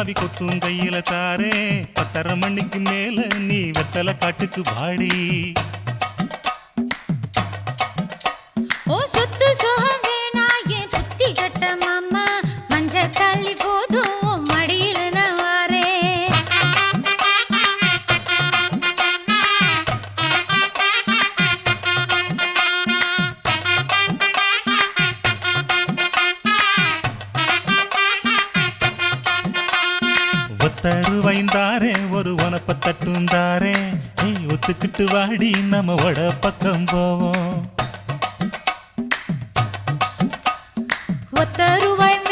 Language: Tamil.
சாவி கொத்தும் கையில தாரே 10:30 மணிக்கு மேல நீ வெத்தலை காட்டுக்கு வாடி. ஓ சொத்து சோகம் வேணா என் புத்தி கட்ட மாமா மஞ்ச தள்ளி போதும் மடியில நான் வாரேன். ₹10 ஒரு உனப்ப தட்டும் தாரே ஒத்துக்கிட்டு வாடி நம்ம வட பக்கம் போவோம். ₹10